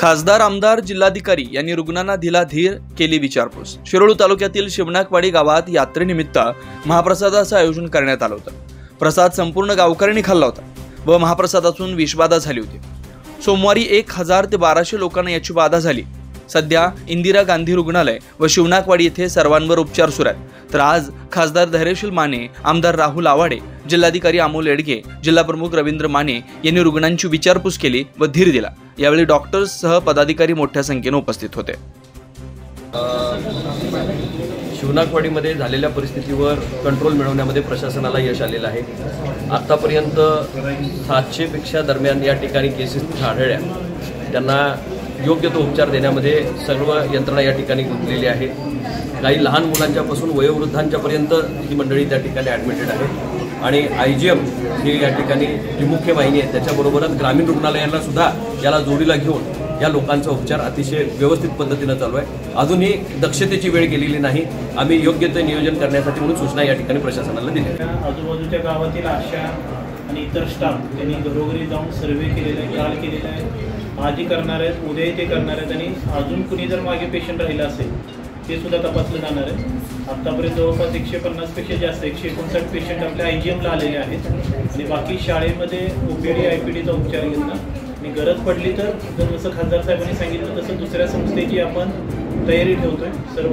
खासदार, आमदार, जिल्हाधिकारी यांनी रुग्णांना दिला धीर, केली विचारपूस। शिरोळ तालुक्यातील शिवनाकवाडी गावात यात्रेनिमित्त महाप्रसादाचं आयोजन करण्यात आलं होतं। प्रसाद संपूर्ण गावकऱ्यांनी खाल्ला होता व महाप्रसादातून विषबाधा झाली होती। सोमवारी 1000 ते 1200 लोकांना याची बाधा झाली। सध्या इंदिरा गांधी रुग्णालय व शिवनाकवाडी येथे सर्वांवर उपचार सुरू आहेत। तर आज खासदार धैर्यशील माने, आमदार राहुल आवाडे, जिल्हाधिकारी अमोल येडगे, जिल्हा प्रमुख रवींद्र माने यांनी रुग्णांची विचारपूस केली व धीर दिला। यावेळी डॉक्टर्ससह पदाधिकारी मोठ्या संख्येने उपस्थित होते। शिवनाकवाडीमध्ये झालेल्या परिस्थितीवर कंट्रोल मिळवण्यामध्ये प्रशासनाला यश आलेलं आहे। आतापर्यंत 700 पेक्षा दरम्यान या ठिकाणी केसेस आढळल्या। त्यांना योग्य तो उपचार देण्यामध्ये सर्व यंत्रणा या ठिकाणी गुंतलेली आहे। काही लहान मुलांच्यापासून वयोवृद्धांच्यापर्यंत ही मंडळी त्या ठिकाणी ॲडमिटेड आहे आणि IGM ही या ठिकाणी जी मुख्य वाहिनी आहे त्याच्याबरोबरच ग्रामीण रुग्णालयांना सुद्धा याला जोडीला घेऊन या लोकांचा उपचार अतिशय व्यवस्थित पद्धतीने चालू आहे। अजूनही दक्षतेची वेळ गेलेली नाही। आम्ही योग्य ते नियोजन करण्यासाठी म्हणून सूचना या ठिकाणी प्रशासनाला दिल्या। आजूबाजूच्या गावातील आशा आणि इतर स्टाफ त्यांनी घरोघरी जाऊन सर्वे केलेला आहे, काल केलेला आहे, आजही करणार आहेत, उद्याही ते करणार आहेत आणि अजून कुणी जर मागे पेशंट राहिला असेल ते सुद्धा तपासलं जाणार आहे। आत्तापर्यंत जवळपास 150 पेक्षा जास्त 159 पेशंट आपल्या IGMला आलेले आहेत आणि बाकी शाळेमध्ये OPD IPDचा उपचार घेतला आणि गरज पडली तर जसं खासदार साहेबांनी सांगितलं तसं दुसऱ्या संस्थेची आपण तयारी ठेवतोय। सर्व